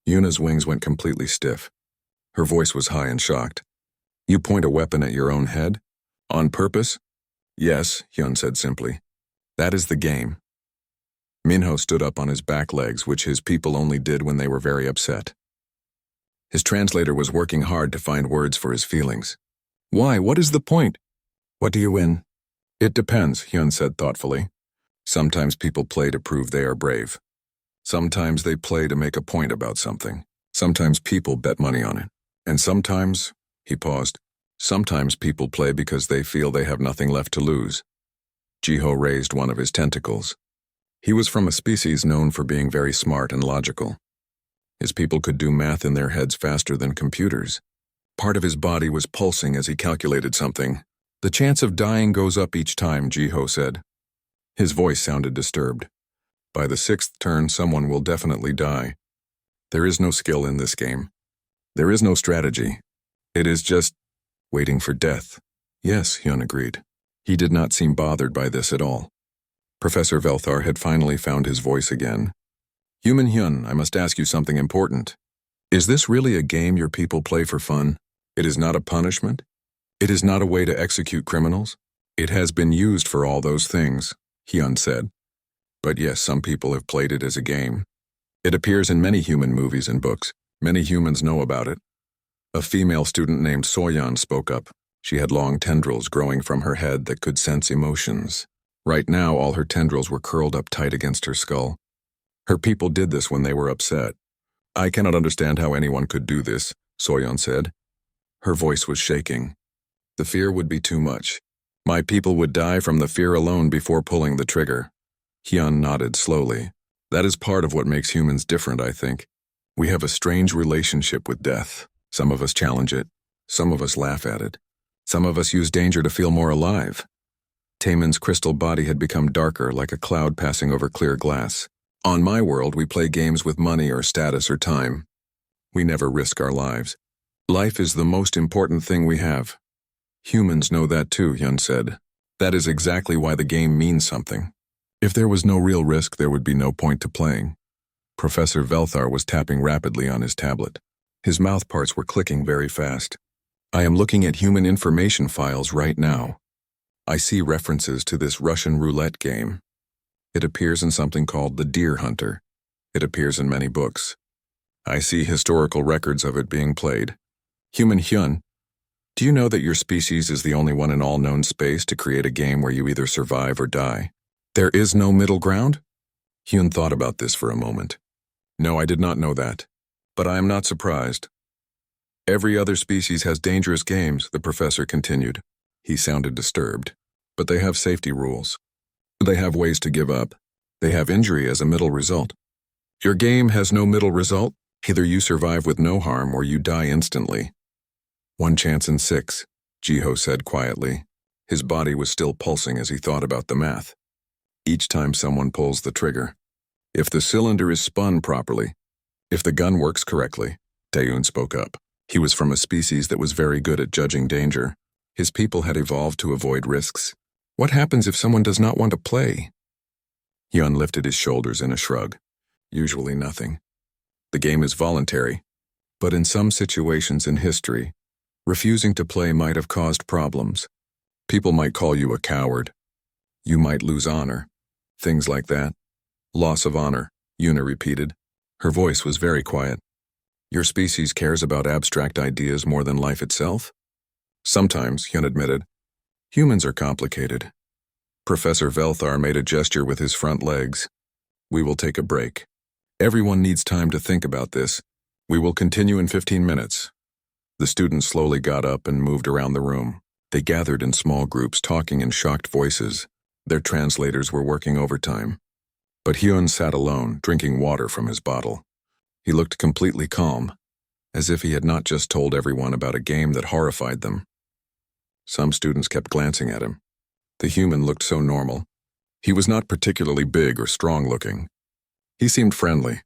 Yuna's wings went completely stiff. Her voice was high and shocked. You point a weapon at your own head? On purpose? Yes, Hyun said simply. That is the game. Minho stood up on his back legs, which his people only did when they were very upset. His translator was working hard to find words for his feelings. Why? What is the point? What do you win? It depends, Hyun said thoughtfully. Sometimes people play to prove they are brave. Sometimes they play to make a point about something. Sometimes people bet money on it. And sometimes, he paused, sometimes people play because they feel they have nothing left to lose. Jiho raised one of his tentacles. He was from a species known for being very smart and logical. His people could do math in their heads faster than computers. Part of his body was pulsing as he calculated something. The chance of dying goes up each time, Jiho said. His voice sounded disturbed. By the 6th turn, someone will definitely die. There is no skill in this game. There is no strategy. It is just waiting for death. Yes, Hyun agreed. He did not seem bothered by this at all. Professor Velthar had finally found his voice again. Human Hyun, I must ask you something important. Is this really a game your people play for fun? It is not a punishment? It is not a way to execute criminals? It has been used for all those things, Hyun said. But yes, some people have played it as a game. It appears in many human movies and books. Many humans know about it. A female student named Soyeon spoke up. She had long tendrils growing from her head that could sense emotions. Right now, all her tendrils were curled up tight against her skull. Her people did this when they were upset. I cannot understand how anyone could do this, Soyeon said. Her voice was shaking. The fear would be too much. My people would die from the fear alone before pulling the trigger. Hyun nodded slowly. That is part of what makes humans different, I think. We have a strange relationship with death. Some of us challenge it. Some of us laugh at it. Some of us use danger to feel more alive. Taemin's crystal body had become darker, like a cloud passing over clear glass. On my world, we play games with money or status or time. We never risk our lives. Life is the most important thing we have. Humans know that too, Hyun said. That is exactly why the game means something. If there was no real risk, there would be no point to playing. Professor Velthar was tapping rapidly on his tablet. His mouth parts were clicking very fast. I am looking at human information files right now. I see references to this Russian roulette game. It appears in something called The Deer Hunter. It appears in many books. I see historical records of it being played. Human Hyun, do you know that your species is the only one in all known space to create a game where you either survive or die? There is no middle ground? Hyun thought about this for a moment. No, I did not know that. But I am not surprised. Every other species has dangerous games, the professor continued. He sounded disturbed. But they have safety rules. They have ways to give up. They have injury as a middle result. Your game has no middle result. Either you survive with no harm or you die instantly. 1 chance in 6, Jiho said quietly. His body was still pulsing as he thought about the math. Each time someone pulls the trigger. If the cylinder is spun properly, if the gun works correctly, Taeyoon spoke up. He was from a species that was very good at judging danger. His people had evolved to avoid risks. What happens if someone does not want to play? Hyun lifted his shoulders in a shrug. Usually nothing. The game is voluntary, but in some situations in history, refusing to play might have caused problems. People might call you a coward. You might lose honor. Things like that. Loss of honor, Yuna repeated. Her voice was very quiet. Your species cares about abstract ideas more than life itself? Sometimes, Hyun admitted. Humans are complicated. Professor Velthar made a gesture with his front legs. We will take a break. Everyone needs time to think about this. We will continue in 15 minutes. The students slowly got up and moved around the room. They gathered in small groups, talking in shocked voices. Their translators were working overtime. But Hyun sat alone, drinking water from his bottle. He looked completely calm, as if he had not just told everyone about a game that horrified them. Some students kept glancing at him. The human looked so normal. He was not particularly big or strong-looking. He seemed friendly,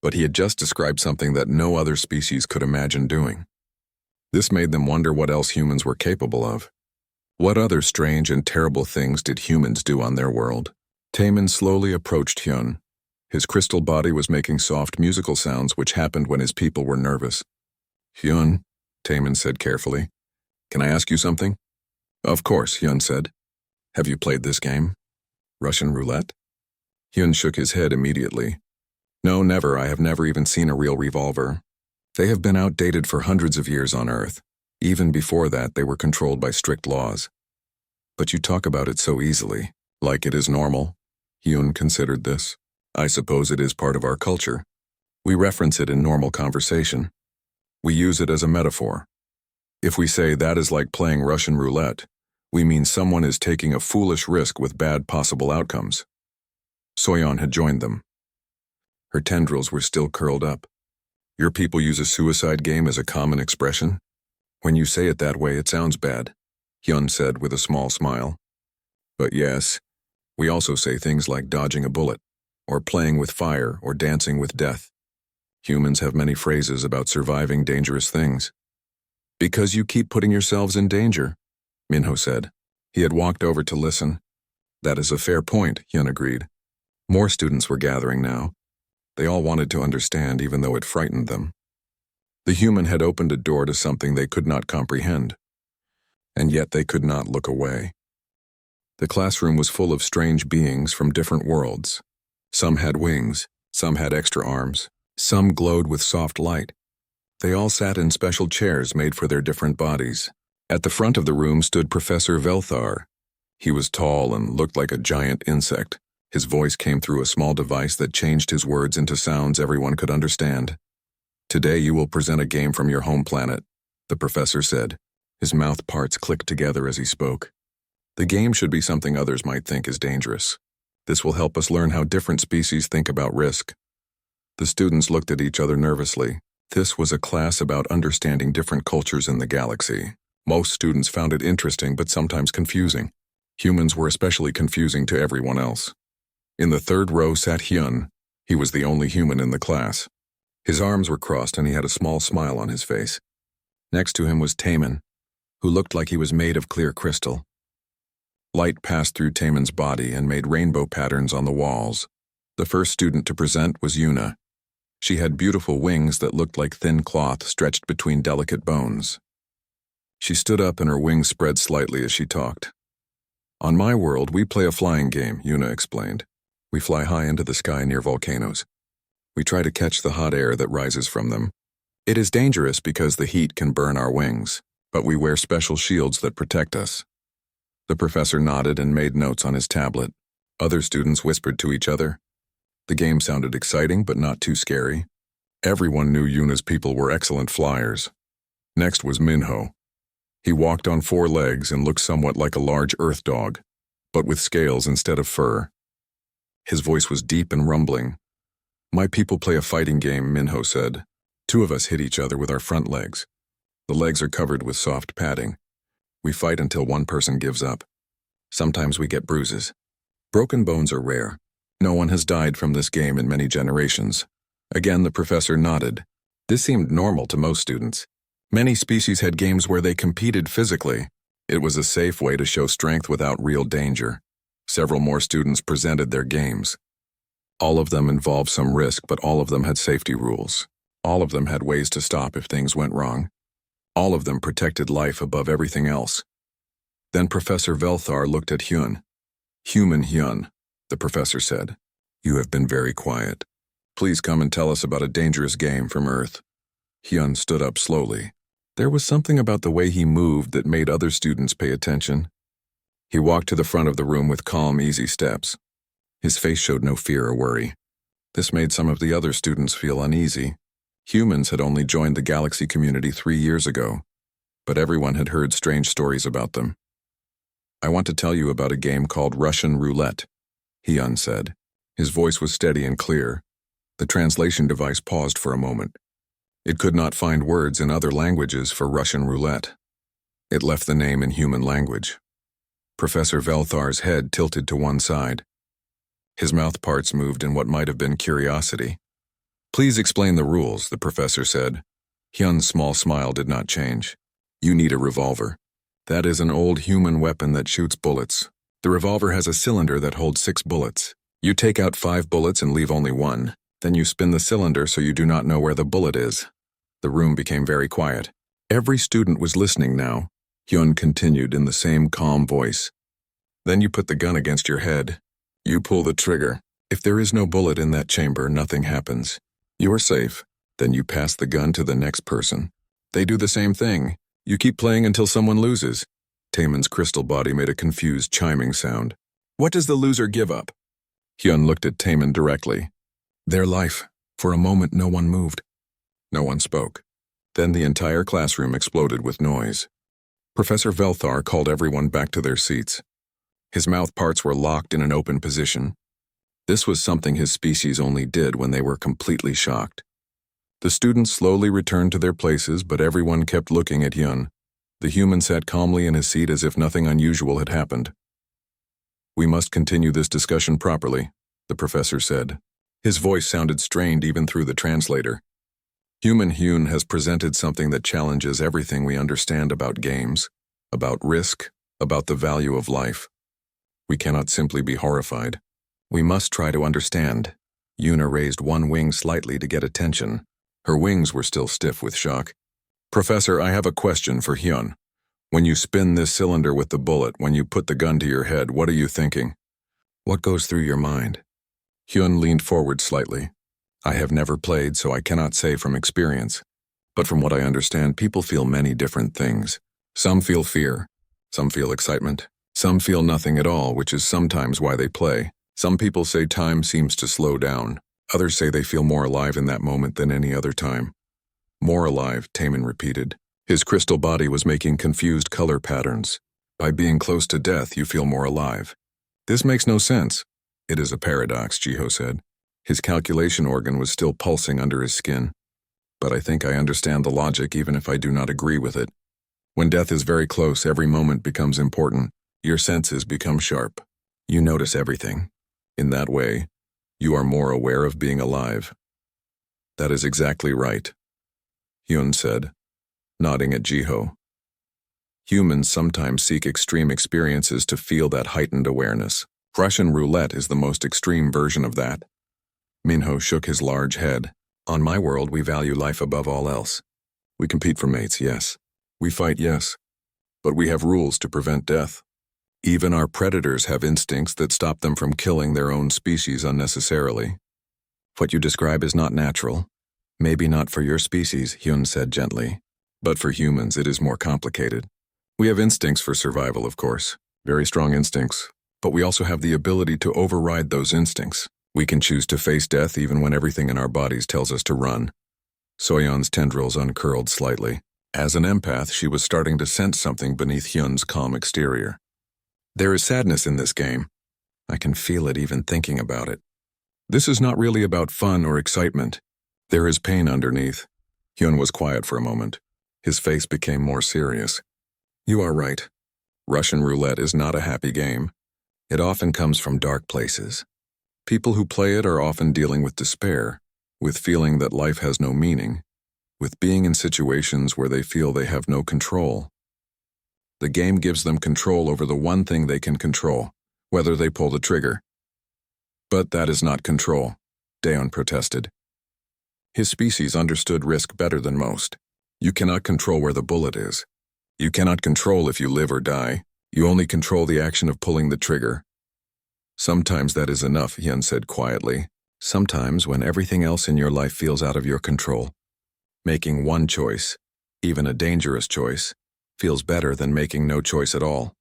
but he had just described something that no other species could imagine doing. This made them wonder what else humans were capable of. What other strange and terrible things did humans do on their world? Taemin slowly approached Hyun. His crystal body was making soft musical sounds which happened when his people were nervous. Hyun, Taemin said carefully, can I ask you something? Of course, Hyun said. Have you played this game? Russian roulette? Hyun shook his head immediately. No, never. I have never even seen a real revolver. They have been outdated for hundreds of years on Earth. Even before that, they were controlled by strict laws. But you talk about it so easily, like it is normal. Hyun considered this. I suppose it is part of our culture. We reference it in normal conversation. We use it as a metaphor. If we say that is like playing Russian roulette, we mean someone is taking a foolish risk with bad possible outcomes. Soyeon had joined them. Her tendrils were still curled up. Your people use a suicide game as a common expression? When you say it that way, it sounds bad, Hyun said with a small smile. But yes, we also say things like dodging a bullet, or playing with fire, or dancing with death. Humans have many phrases about surviving dangerous things. Because you keep putting yourselves in danger, Minho said. He had walked over to listen. That is a fair point, Hyun agreed. More students were gathering now. They all wanted to understand, even though it frightened them. The human had opened a door to something they could not comprehend. And yet they could not look away. The classroom was full of strange beings from different worlds. Some had wings, some had extra arms, some glowed with soft light. They all sat in special chairs made for their different bodies. At the front of the room stood Professor Velthar. He was tall and looked like a giant insect. His voice came through a small device that changed his words into sounds everyone could understand. Today you will present a game from your home planet, the professor said. His mouth parts clicked together as he spoke. The game should be something others might think is dangerous. This will help us learn how different species think about risk. The students looked at each other nervously. This was a class about understanding different cultures in the galaxy. Most students found it interesting but sometimes confusing. Humans were especially confusing to everyone else. In the third row sat Hyun. He was the only human in the class. His arms were crossed and he had a small smile on his face. Next to him was Taemin, who looked like he was made of clear crystal. Light passed through Taemin's body and made rainbow patterns on the walls. The first student to present was Yuna. She had beautiful wings that looked like thin cloth stretched between delicate bones. She stood up and her wings spread slightly as she talked. On my world, we play a flying game, Yuna explained. We fly high into the sky near volcanoes. We try to catch the hot air that rises from them. It is dangerous because the heat can burn our wings, but we wear special shields that protect us. The professor nodded and made notes on his tablet. Other students whispered to each other. The game sounded exciting but not too scary. Everyone knew Yuna's people were excellent flyers. Next was Minho. He walked on 4 legs and looked somewhat like a large earth dog, but with scales instead of fur. His voice was deep and rumbling. My people play a fighting game, Minho said. 2 of us hit each other with our front legs. The legs are covered with soft padding. We fight until one person gives up. Sometimes we get bruises. Broken bones are rare. No one has died from this game in many generations. Again, the professor nodded. This seemed normal to most students. Many species had games where they competed physically. It was a safe way to show strength without real danger. Several more students presented their games. All of them involved some risk, but all of them had safety rules. All of them had ways to stop if things went wrong. All of them protected life above everything else. Then Professor Velthar looked at Hyun. Human Hyun, the professor said. You have been very quiet. Please come and tell us about a dangerous game from Earth. Hyun stood up slowly. There was something about the way he moved that made other students pay attention. He walked to the front of the room with calm, easy steps. His face showed no fear or worry. This made some of the other students feel uneasy. Humans had only joined the galaxy community 3 years ago, but everyone had heard strange stories about them. I want to tell you about a game called Russian Roulette, Hyun said. His voice was steady and clear. The translation device paused for a moment. It could not find words in other languages for Russian roulette. It left the name in human language. Professor Velthar's head tilted to one side. His mouth parts moved in what might have been curiosity. Please explain the rules, the professor said. Hyun's small smile did not change. You need a revolver. That is an old human weapon that shoots bullets. The revolver has a cylinder that holds 6 bullets. You take out 5 bullets and leave only one. Then you spin the cylinder so you do not know where the bullet is. The room became very quiet. Every student was listening now. Hyun continued in the same calm voice. Then you put the gun against your head. You pull the trigger. If there is no bullet in that chamber, nothing happens. You are safe. Then you pass the gun to the next person. They do the same thing. You keep playing until someone loses. Taemin's crystal body made a confused chiming sound. What does the loser give up? Hyun looked at Taemin directly. Their life. For a moment, no one moved. No one spoke. Then the entire classroom exploded with noise. Professor Velthar called everyone back to their seats. His mouth parts were locked in an open position. This was something his species only did when they were completely shocked. The students slowly returned to their places, but everyone kept looking at Hyun. The human sat calmly in his seat as if nothing unusual had happened. We must continue this discussion properly, the professor said. His voice sounded strained even through the translator. Human Hyun has presented something that challenges everything we understand about games, about risk, about the value of life. We cannot simply be horrified. We must try to understand. Yuna raised one wing slightly to get attention. Her wings were still stiff with shock. Professor, I have a question for Hyun. When you spin this cylinder with the bullet, when you put the gun to your head, what are you thinking? What goes through your mind? Hyun leaned forward slightly. I have never played, so I cannot say from experience. But from what I understand, people feel many different things. Some feel fear. Some feel excitement. Some feel nothing at all, which is sometimes why they play. Some people say time seems to slow down. Others say they feel more alive in that moment than any other time. More alive, Taemin repeated. His crystal body was making confused color patterns. By being close to death, you feel more alive. This makes no sense. It is a paradox, Jiho said. His calculation organ was still pulsing under his skin. But I think I understand the logic even if I do not agree with it. When death is very close, every moment becomes important. Your senses become sharp. You notice everything. In that way, you are more aware of being alive. That is exactly right, Hyun said, nodding at Jiho. Humans sometimes seek extreme experiences to feel that heightened awareness. Russian roulette is the most extreme version of that. Minho shook his large head. On my world, we value life above all else. We compete for mates, yes. We fight, yes. But we have rules to prevent death. Even our predators have instincts that stop them from killing their own species unnecessarily. What you describe is not natural. Maybe not for your species, Hyun said gently. But for humans, it is more complicated. We have instincts for survival, of course. Very strong instincts. But we also have the ability to override those instincts. We can choose to face death even when everything in our bodies tells us to run. Soyeon's tendrils uncurled slightly. As an empath, she was starting to sense something beneath Hyun's calm exterior. There is sadness in this game. I can feel it even thinking about it. This is not really about fun or excitement. There is pain underneath. Hyun was quiet for a moment. His face became more serious. You are right. Russian roulette is not a happy game. It often comes from dark places. People who play it are often dealing with despair, with feeling that life has no meaning, with being in situations where they feel they have no control. The game gives them control over the one thing they can control, whether they pull the trigger. But that is not control, Daeon protested. His species understood risk better than most. You cannot control where the bullet is. You cannot control if you live or die. You only control the action of pulling the trigger. Sometimes that is enough, Hyun said quietly. Sometimes when everything else in your life feels out of your control. Making one choice, even a dangerous choice, feels better than making no choice at all.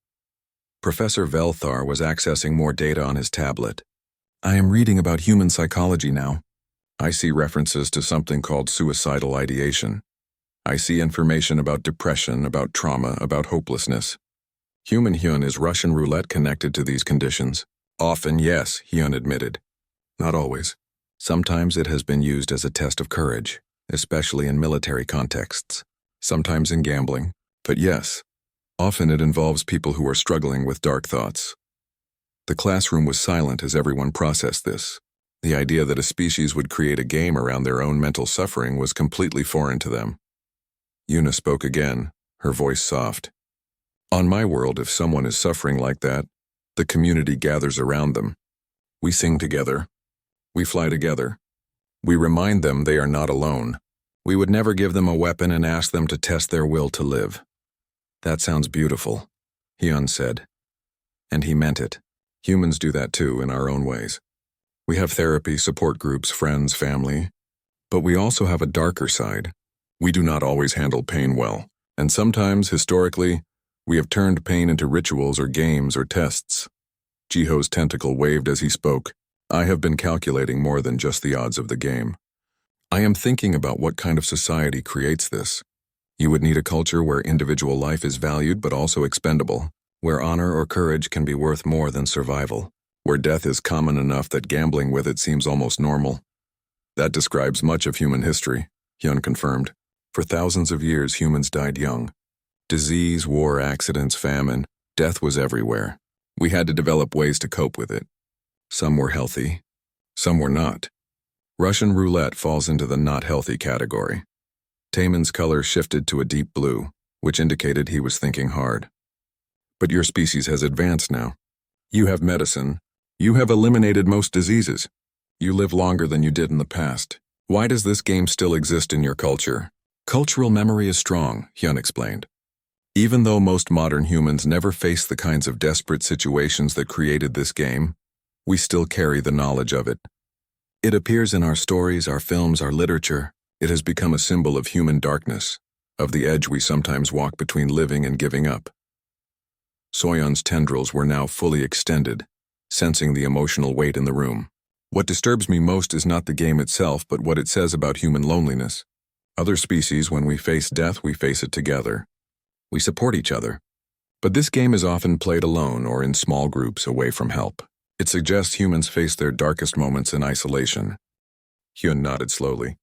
Professor Velthar was accessing more data on his tablet. I am reading about human psychology now. I see references to something called suicidal ideation. I see information about depression, about trauma, about hopelessness. Human Hyun, is Russian roulette connected to these conditions? Often, yes, Hyun admitted. Not always. Sometimes it has been used as a test of courage, especially in military contexts. Sometimes in gambling. But yes, often it involves people who are struggling with dark thoughts. The classroom was silent as everyone processed this. The idea that a species would create a game around their own mental suffering was completely foreign to them. Yuna spoke again, her voice soft. On my world, if someone is suffering like that, the community gathers around them. We sing together. We fly together. We remind them they are not alone. We would never give them a weapon and ask them to test their will to live. That sounds beautiful, Hyun said. And he meant it. Humans do that too, in our own ways. We have therapy, support groups, friends, family. But we also have a darker side. We do not always handle pain well. And sometimes, historically, we have turned pain into rituals or games or tests. Jiho's tentacle waved as he spoke. I have been calculating more than just the odds of the game. I am thinking about what kind of society creates this. You would need a culture where individual life is valued but also expendable, where honor or courage can be worth more than survival, where death is common enough that gambling with it seems almost normal. That describes much of human history, Hyun confirmed. For thousands of years, humans died young. Disease, war, accidents, famine, death was everywhere. We had to develop ways to cope with it. Some were healthy, some were not. Russian roulette falls into the not healthy category. Taemin's color shifted to a deep blue, which indicated he was thinking hard. But your species has advanced now. You have medicine. You have eliminated most diseases. You live longer than you did in the past. Why does this game still exist in your culture? Cultural memory is strong, Hyun explained. Even though most modern humans never face the kinds of desperate situations that created this game, we still carry the knowledge of it. It appears in our stories, our films, our literature. It has become a symbol of human darkness, of the edge we sometimes walk between living and giving up. Soyeon's tendrils were now fully extended, sensing the emotional weight in the room. What disturbs me most is not the game itself, but what it says about human loneliness. Other species, when we face death, we face it together. We support each other. But this game is often played alone or in small groups away from help. It suggests humans face their darkest moments in isolation. Hyun nodded slowly.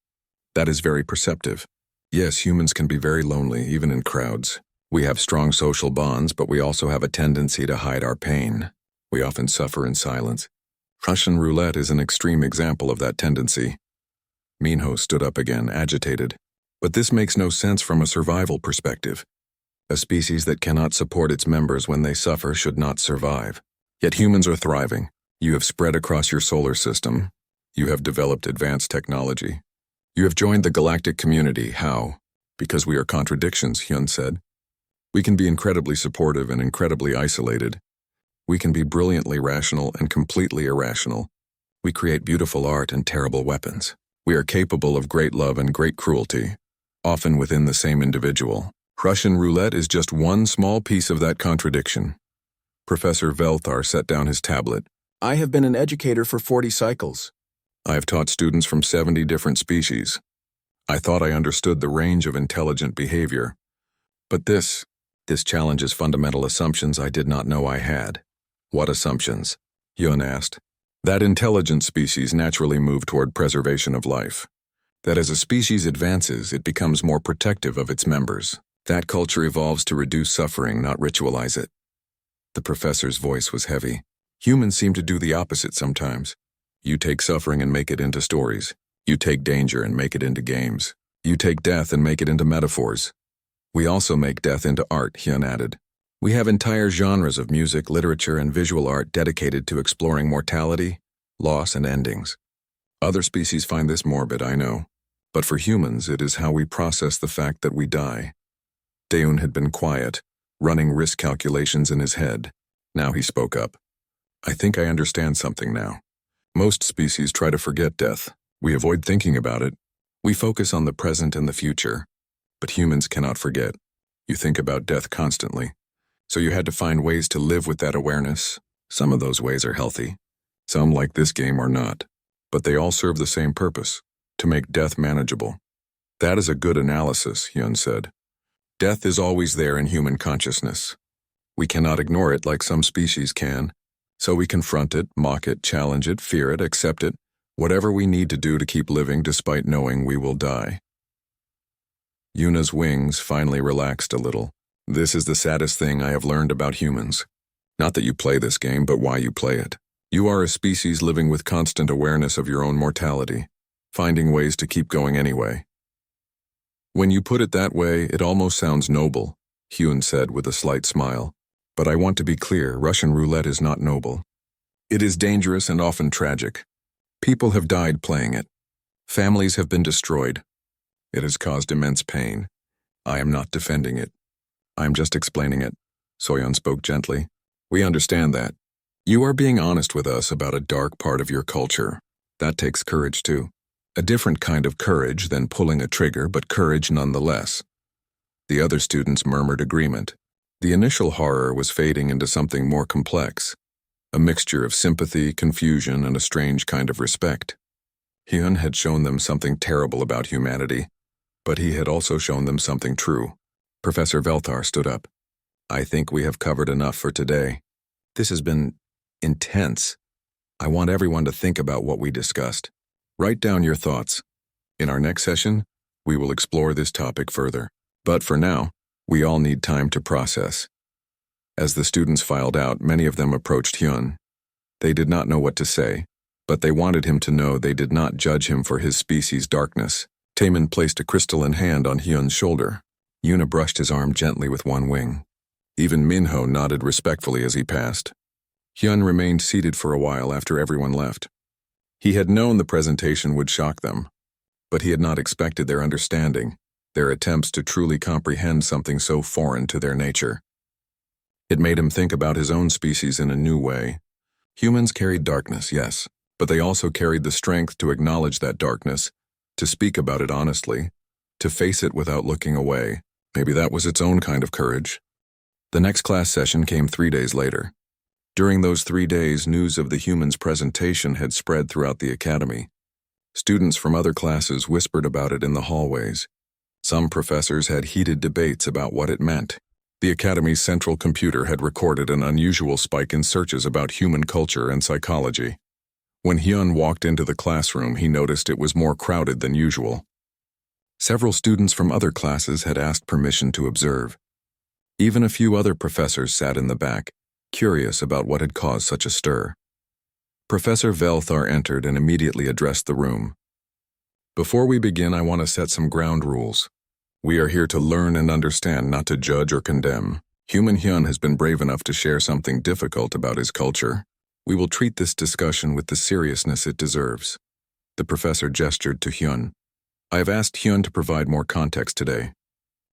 That is very perceptive. Yes, humans can be very lonely, even in crowds. We have strong social bonds, but we also have a tendency to hide our pain. We often suffer in silence. Russian roulette is an extreme example of that tendency. Minho stood up again, agitated. But this makes no sense from a survival perspective. A species that cannot support its members when they suffer should not survive. Yet humans are thriving. You have spread across your solar system. You have developed advanced technology. You have joined the galactic community. How? Because we are contradictions, Hyun said. We can be incredibly supportive and incredibly isolated. We can be brilliantly rational and completely irrational. We create beautiful art and terrible weapons. We are capable of great love and great cruelty, often within the same individual. Russian roulette is just one small piece of that contradiction. Professor Velthar set down his tablet. I have been an educator for 40 cycles. I have taught students from 70 different species. I thought I understood the range of intelligent behavior. But this challenges fundamental assumptions I did not know I had. What assumptions? Hyun asked. That intelligent species naturally move toward preservation of life. That as a species advances, it becomes more protective of its members. That culture evolves to reduce suffering, not ritualize it. The professor's voice was heavy. Humans seem to do the opposite sometimes. You take suffering and make it into stories. You take danger and make it into games. You take death and make it into metaphors. We also make death into art, Hyun added. We have entire genres of music, literature, and visual art dedicated to exploring mortality, loss, and endings. Other species find this morbid, I know. But for humans, it is how we process the fact that we die. Daeun had been quiet, running risk calculations in his head. Now he spoke up. I think I understand something now. Most species try to forget death. We avoid thinking about it. We focus on the present and the future. But humans cannot forget. You think about death constantly. So you had to find ways to live with that awareness. Some of those ways are healthy. Some, like this game, are not. But they all serve the same purpose, to make death manageable. That is a good analysis, Hyun said. Death is always there in human consciousness. We cannot ignore it like some species can. So we confront it, mock it, challenge it, fear it, accept it, whatever we need to do to keep living despite knowing we will die. Yuna's wings finally relaxed a little. This is the saddest thing I have learned about humans. Not that you play this game, but why you play it. You are a species living with constant awareness of your own mortality, finding ways to keep going anyway. When you put it that way, it almost sounds noble, Hyun said with a slight smile. But I want to be clear, Russian roulette is not noble. It is dangerous and often tragic. People have died playing it. Families have been destroyed. It has caused immense pain. I am not defending it. I am just explaining it. Soyeon spoke gently. We understand that. You are being honest with us about a dark part of your culture. That takes courage too. A different kind of courage than pulling a trigger, but courage nonetheless. The other students murmured agreement. The initial horror was fading into something more complex. A mixture of sympathy, confusion, and a strange kind of respect. Hyun had shown them something terrible about humanity, but he had also shown them something true. Professor Velthar stood up. I think we have covered enough for today. This has been intense. I want everyone to think about what we discussed. Write down your thoughts. In our next session, we will explore this topic further. But for now, we all need time to process. As the students filed out, many of them approached Hyun. They did not know what to say, but they wanted him to know they did not judge him for his species' darkness. Taemin placed a crystalline hand on Hyun's shoulder. Yuna brushed his arm gently with one wing. Even Minho nodded respectfully as he passed. Hyun remained seated for a while after everyone left. He had known the presentation would shock them, but he had not expected their understanding, their attempts to truly comprehend something so foreign to their nature. It made him think about his own species in a new way. Humans carried darkness, yes, but they also carried the strength to acknowledge that darkness, to speak about it honestly, to face it without looking away. Maybe that was its own kind of courage. The next class session came 3 days later. During those 3 days, news of the humans' presentation had spread throughout the academy. Students from other classes whispered about it in the hallways. Some professors had heated debates about what it meant. The academy's central computer had recorded an unusual spike in searches about human culture and psychology. When Hyun walked into the classroom, he noticed it was more crowded than usual. Several students from other classes had asked permission to observe. Even a few other professors sat in the back, curious about what had caused such a stir. Professor Velthar entered and immediately addressed the room. Before we begin, I want to set some ground rules. We are here to learn and understand, not to judge or condemn. Human Hyun has been brave enough to share something difficult about his culture. We will treat this discussion with the seriousness it deserves. The professor gestured to Hyun. I have asked Hyun to provide more context today,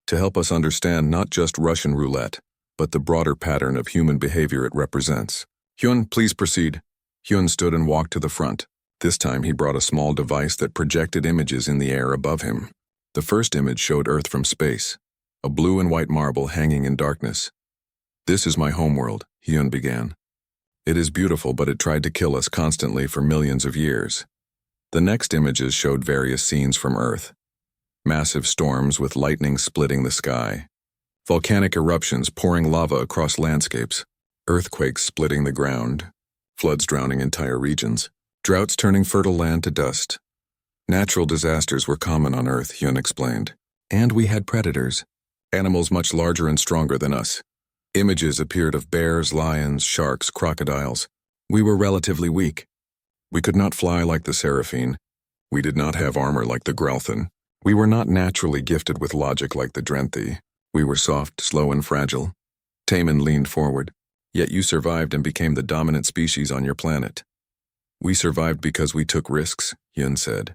to help us understand not just Russian roulette, but the broader pattern of human behavior it represents. Hyun, please proceed. Hyun stood and walked to the front. This time he brought a small device that projected images in the air above him. The first image showed Earth from space, a blue and white marble hanging in darkness. This is my homeworld, Hyun began. It is beautiful, but it tried to kill us constantly for millions of years. The next images showed various scenes from Earth. Massive storms with lightning splitting the sky. Volcanic eruptions pouring lava across landscapes. Earthquakes splitting the ground. Floods drowning entire regions. Droughts turning fertile land to dust. Natural disasters were common on Earth, Hyun explained. And we had predators. Animals much larger and stronger than us. Images appeared of bears, lions, sharks, crocodiles. We were relatively weak. We could not fly like the Seraphine. We did not have armor like the Gralthan. We were not naturally gifted with logic like the Drenthi. We were soft, slow, and fragile. Taemin leaned forward. Yet you survived and became the dominant species on your planet. We survived because we took risks, Hyun said.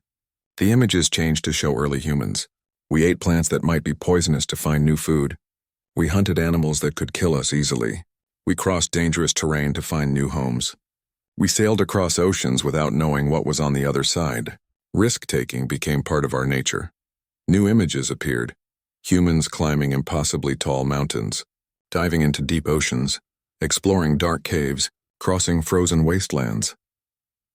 The images changed to show early humans. We ate plants that might be poisonous to find new food. We hunted animals that could kill us easily. We crossed dangerous terrain to find new homes. We sailed across oceans without knowing what was on the other side. Risk-taking became part of our nature. New images appeared. Humans climbing impossibly tall mountains, diving into deep oceans, exploring dark caves, crossing frozen wastelands.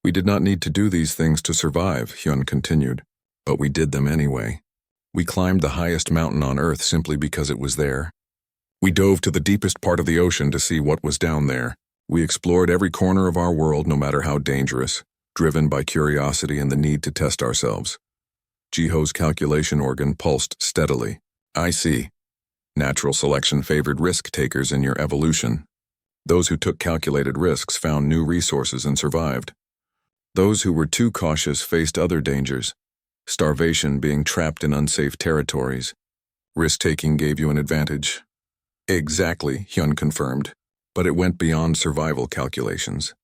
We did not need to do these things to survive, Hyun continued, but we did them anyway. We climbed the highest mountain on Earth simply because it was there. We dove to the deepest part of the ocean to see what was down there. We explored every corner of our world, no matter how dangerous, driven by curiosity and the need to test ourselves. Jiho's calculation organ pulsed steadily. I see. Natural selection favored risk-takers in your evolution. Those who took calculated risks found new resources and survived. Those who were too cautious faced other dangers. Starvation, being trapped in unsafe territories. Risk-taking gave you an advantage. Exactly, Hyun confirmed. But it went beyond survival calculations.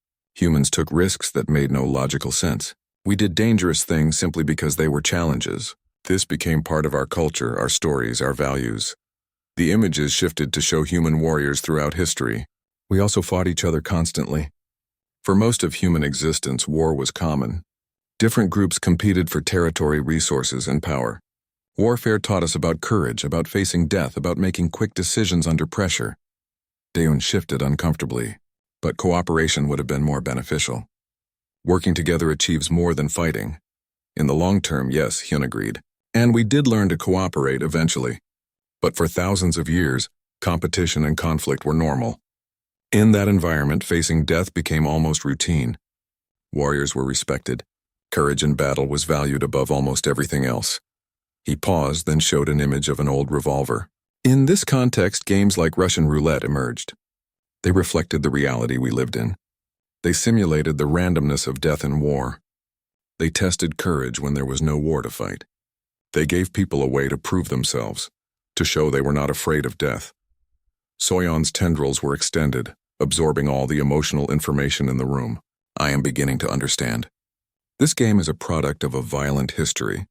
Humans took risks that made no logical sense. We did dangerous things simply because they were challenges. This became part of our culture, our stories, our values. The images shifted to show human warriors throughout history. We also fought each other constantly. For most of human existence, war was common. Different groups competed for territory, resources, and power. Warfare taught us about courage, about facing death, about making quick decisions under pressure. Daeun shifted uncomfortably, but cooperation would have been more beneficial. Working together achieves more than fighting. In the long term, yes, Hyun agreed. And we did learn to cooperate eventually. But for thousands of years, competition and conflict were normal. In that environment, facing death became almost routine. Warriors were respected. Courage in battle was valued above almost everything else. He paused, then showed an image of an old revolver. In this context, games like Russian roulette emerged. They reflected the reality we lived in. They simulated the randomness of death and war. They tested courage when there was no war to fight. They gave people a way to prove themselves, to show they were not afraid of death. Soyeon's tendrils were extended, absorbing all the emotional information in the room. I am beginning to understand. This game is a product of a violent history.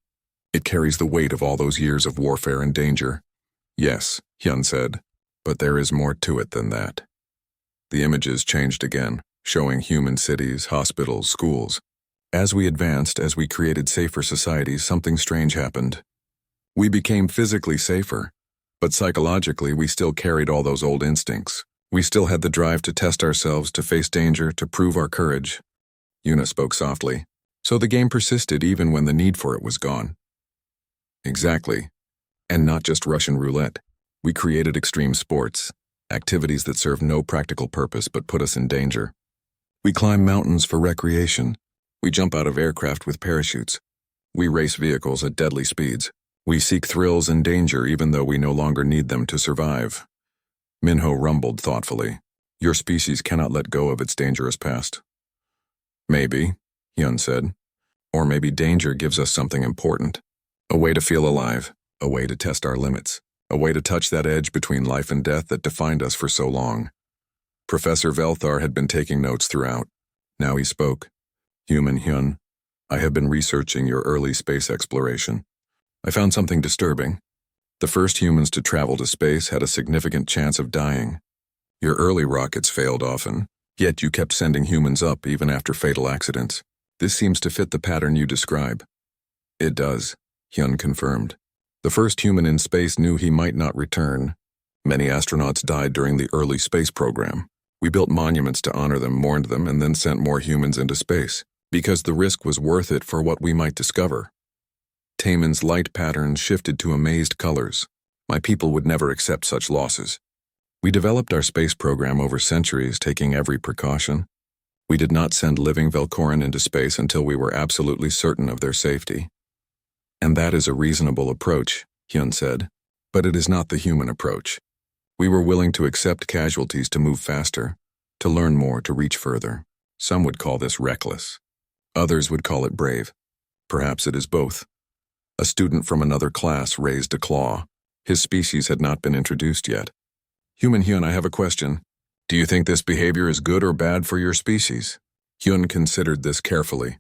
It carries the weight of all those years of warfare and danger. Yes, Hyun said, but there is more to it than that. The images changed again, showing human cities, hospitals, schools. As we advanced, as we created safer societies, something strange happened. We became physically safer, but psychologically we still carried all those old instincts. We still had the drive to test ourselves, to face danger, to prove our courage. Yuna spoke softly. So the game persisted even when the need for it was gone. Exactly. And not just Russian roulette. We created extreme sports, activities that serve no practical purpose but put us in danger. We climb mountains for recreation. We jump out of aircraft with parachutes. We race vehicles at deadly speeds. We seek thrills and danger even though we no longer need them to survive. Minho rumbled thoughtfully. Your species cannot let go of its dangerous past. Maybe, Hyun said. Or maybe danger gives us something important. A way to feel alive, a way to test our limits, a way to touch that edge between life and death that defined us for so long. Professor Velthar had been taking notes throughout. Now he spoke. Human Hyun, I have been researching your early space exploration. I found something disturbing. The first humans to travel to space had a significant chance of dying. Your early rockets failed often, yet you kept sending humans up even after fatal accidents. This seems to fit the pattern you describe. It does, Hyun confirmed. The first human in space knew he might not return. Many astronauts died during the early space program. We built monuments to honor them, mourned them, and then sent more humans into space, because the risk was worth it for what we might discover. Taemin's light patterns shifted to amazed colors. My people would never accept such losses. We developed our space program over centuries, taking every precaution. We did not send living Velcorin into space until we were absolutely certain of their safety. And that is a reasonable approach, Hyun said. But it is not the human approach. We were willing to accept casualties to move faster, to learn more, to reach further. Some would call this reckless. Others would call it brave. Perhaps it is both. A student from another class raised a claw. His species had not been introduced yet. Human Hyun, I have a question. Do you think this behavior is good or bad for your species? Hyun considered this carefully.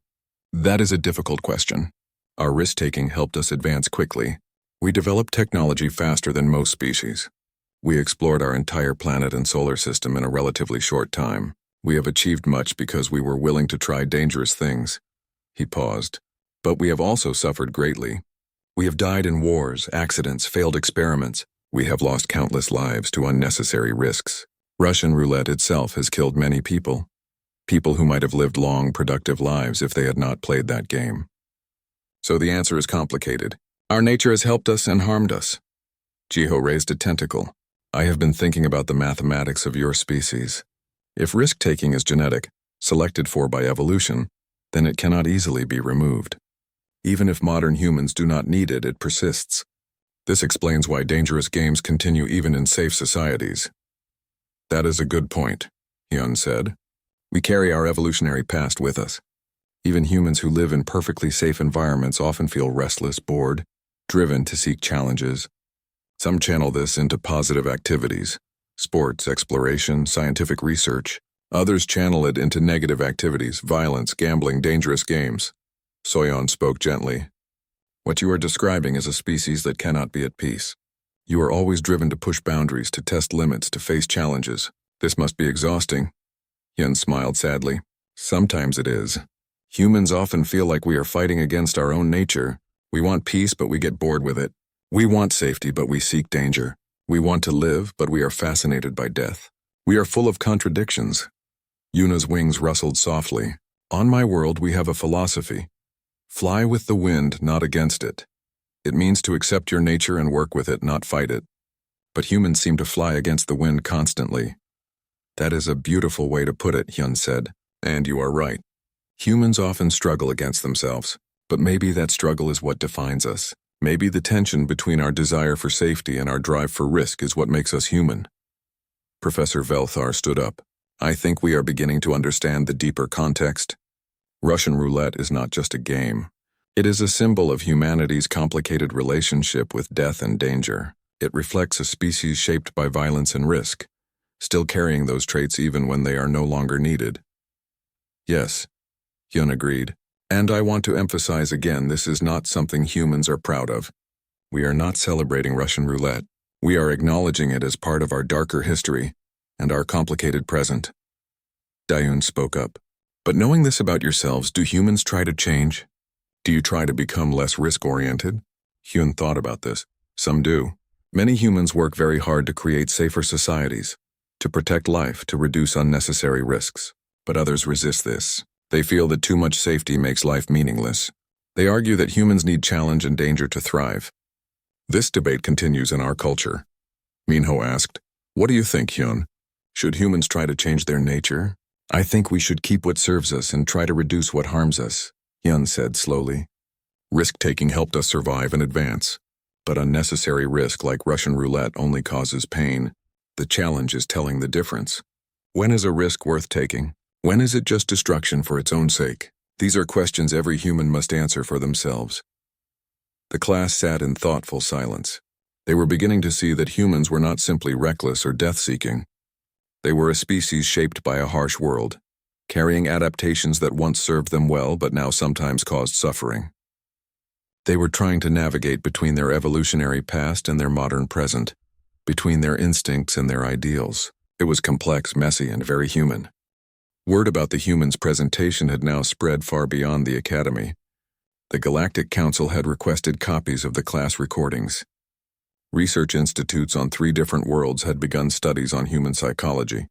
That is a difficult question. Our risk-taking helped us advance quickly. We developed technology faster than most species. We explored our entire planet and solar system in a relatively short time. We have achieved much because we were willing to try dangerous things. He paused. But we have also suffered greatly. We have died in wars, accidents, failed experiments. We have lost countless lives to unnecessary risks. Russian roulette itself has killed many people. People who might have lived long, productive lives if they had not played that game. So the answer is complicated. Our nature has helped us and harmed us. Jiho raised a tentacle. I have been thinking about the mathematics of your species. If risk-taking is genetic, selected for by evolution, then it cannot easily be removed. Even if modern humans do not need it, it persists. This explains why dangerous games continue even in safe societies. That is a good point, Hyun said. We carry our evolutionary past with us. Even humans who live in perfectly safe environments often feel restless, bored, driven to seek challenges. Some channel this into positive activities, sports, exploration, scientific research. Others channel it into negative activities, violence, gambling, dangerous games. Soyeon spoke gently. What you are describing is a species that cannot be at peace. You are always driven to push boundaries, to test limits, to face challenges. This must be exhausting. Hyun smiled sadly. Sometimes it is. Humans often feel like we are fighting against our own nature. We want peace, but we get bored with it. We want safety, but we seek danger. We want to live, but we are fascinated by death. We are full of contradictions. Yuna's wings rustled softly. On my world, we have a philosophy. Fly with the wind, not against it. It means to accept your nature and work with it, not fight it. But humans seem to fly against the wind constantly. That is a beautiful way to put it, Hyun said. And you are right. Humans often struggle against themselves, but maybe that struggle is what defines us. Maybe the tension between our desire for safety and our drive for risk is what makes us human. Professor Velthar stood up. I think we are beginning to understand the deeper context. Russian roulette is not just a game. It is a symbol of humanity's complicated relationship with death and danger. It reflects a species shaped by violence and risk, still carrying those traits even when they are no longer needed. Yes, Hyun agreed. And I want to emphasize again, this is not something humans are proud of. We are not celebrating Russian roulette. We are acknowledging it as part of our darker history and our complicated present. Dayun spoke up. But knowing this about yourselves, do humans try to change? Do you try to become less risk-oriented? Hyun thought about this. Some do. Many humans work very hard to create safer societies, to protect life, to reduce unnecessary risks. But others resist this. They feel that too much safety makes life meaningless. They argue that humans need challenge and danger to thrive. This debate continues in our culture. Minho asked, What do you think, Hyun? Should humans try to change their nature? I think we should keep what serves us and try to reduce what harms us, Hyun said slowly. Risk-taking helped us survive and advance. But unnecessary risk like Russian roulette only causes pain. The challenge is telling the difference. When is a risk worth taking? When is it just destruction for its own sake? These are questions every human must answer for themselves. The class sat in thoughtful silence. They were beginning to see that humans were not simply reckless or death-seeking. They were a species shaped by a harsh world, carrying adaptations that once served them well but now sometimes caused suffering. They were trying to navigate between their evolutionary past and their modern present, between their instincts and their ideals. It was complex, messy, and very human. Word about the humans' presentation had now spread far beyond the academy. The Galactic Council had requested copies of the class recordings. Research institutes on 3 different worlds had begun studies on human psychology.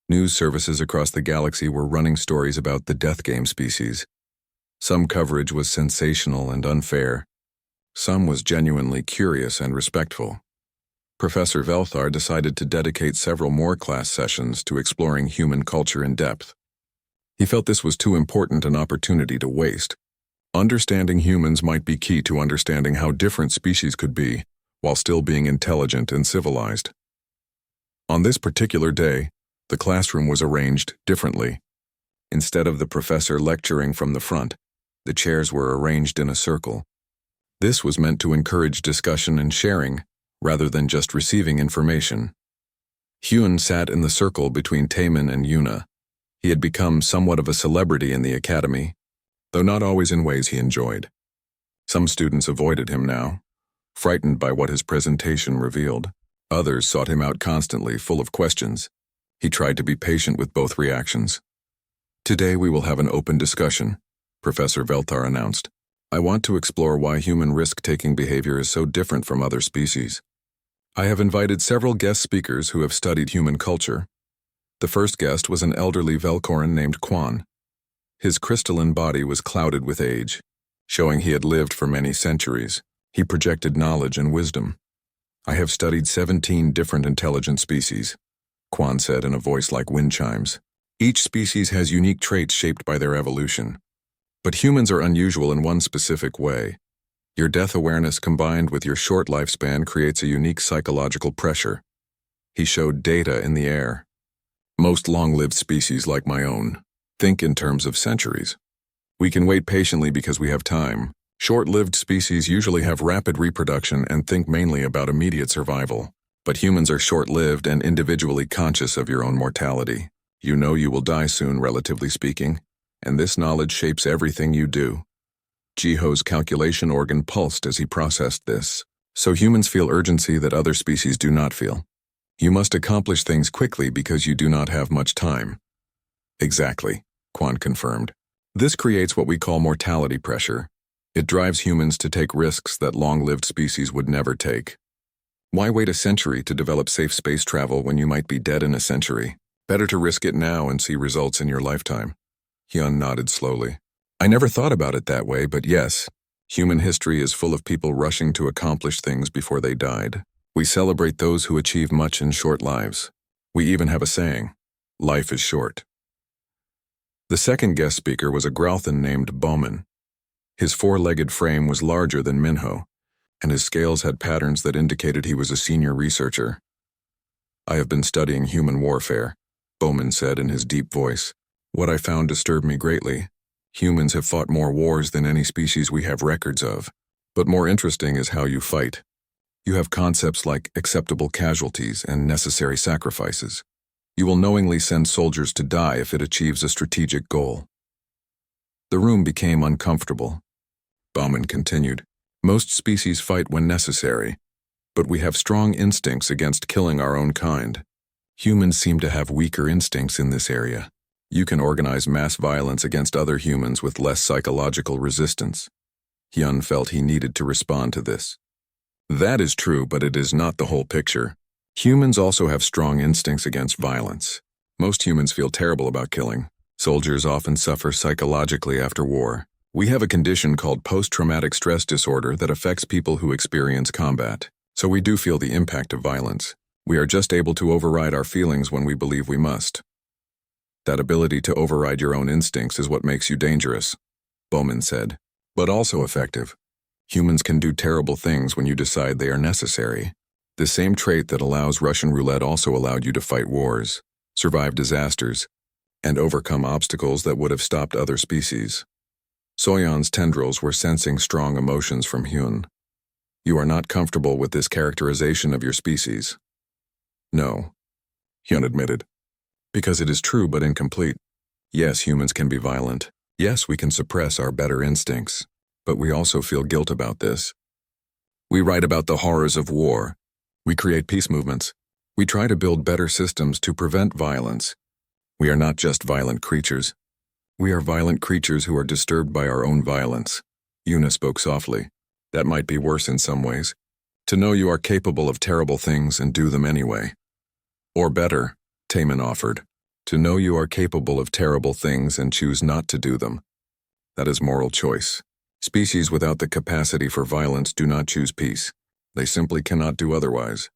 News services across the galaxy were running stories about the death game species. Some coverage was sensational and unfair. Some was genuinely curious and respectful. Professor Velthar decided to dedicate several more class sessions to exploring human culture in depth. He felt this was too important an opportunity to waste. Understanding humans might be key to understanding how different species could be, while still being intelligent and civilized. On this particular day, the classroom was arranged differently. Instead of the professor lecturing from the front, the chairs were arranged in a circle. This was meant to encourage discussion and sharing, rather than just receiving information. Hyun sat in the circle between Taemin and Yuna. He had become somewhat of a celebrity in the academy, though not always in ways he enjoyed. Some students avoided him now, frightened by what his presentation revealed. Others sought him out constantly, full of questions. He tried to be patient with both reactions. Today we will have an open discussion, Professor Velthar announced. I want to explore why human risk-taking behavior is so different from other species. I have invited several guest speakers who have studied human culture. The first guest was an elderly Velkoran named Kwan. His crystalline body was clouded with age, showing he had lived for many centuries. He projected knowledge and wisdom. I have studied 17 different intelligent species, Kwan said in a voice like wind chimes. Each species has unique traits shaped by their evolution. But humans are unusual in one specific way. Your death awareness combined with your short lifespan creates a unique psychological pressure. He showed data in the air. Most long-lived species like my own think in terms of centuries. We can wait patiently because we have time. Short-lived species usually have rapid reproduction and think mainly about immediate survival. But humans are short-lived and individually conscious of your own mortality. You know you will die soon, relatively speaking, and this knowledge shapes everything you do. Jiho's calculation organ pulsed as he processed this. So humans feel urgency that other species do not feel. You must accomplish things quickly because you do not have much time. Exactly, Quan confirmed. This creates what we call mortality pressure. It drives humans to take risks that long-lived species would never take. Why wait a century to develop safe space travel when you might be dead in a century? Better to risk it now and see results in your lifetime. Hyun nodded slowly. I never thought about it that way, but yes, human history is full of people rushing to accomplish things before they died. We celebrate those who achieve much in short lives. We even have a saying, life is short. The second guest speaker was a Growthan named Bowman. His four-legged frame was larger than Minho, and his scales had patterns that indicated he was a senior researcher. I have been studying human warfare, Bowman said in his deep voice. What I found disturbed me greatly. Humans have fought more wars than any species we have records of. But more interesting is how you fight. You have concepts like acceptable casualties and necessary sacrifices. You will knowingly send soldiers to die if it achieves a strategic goal. The room became uncomfortable. Bauman continued, most species fight when necessary, but we have strong instincts against killing our own kind. Humans seem to have weaker instincts in this area. You can organize mass violence against other humans with less psychological resistance. Hyun felt he needed to respond to this. That is true, but it is not the whole picture. Humans also have strong instincts against violence. Most humans feel terrible about killing. Soldiers often suffer psychologically after war. We have a condition called post-traumatic stress disorder that affects people who experience combat. So we do feel the impact of violence. We are just able to override our feelings when we believe we must. That ability to override your own instincts is what makes you dangerous, Bowman said, but also effective. Humans can do terrible things when you decide they are necessary. The same trait that allows Russian roulette also allowed you to fight wars, survive disasters, and overcome obstacles that would have stopped other species. Soyeon's tendrils were sensing strong emotions from Hyun. You are not comfortable with this characterization of your species. No, Hyun admitted. Because it is true but incomplete. Yes, humans can be violent. Yes, we can suppress our better instincts. But we also feel guilt about this. We write about the horrors of war. We create peace movements. We try to build better systems to prevent violence. We are not just violent creatures. We are violent creatures who are disturbed by our own violence. Yuna spoke softly. That might be worse in some ways. To know you are capable of terrible things and do them anyway. Or better, Taemin offered, to know you are capable of terrible things and choose not to do them. That is moral choice. Species without the capacity for violence do not choose peace. They simply cannot do otherwise.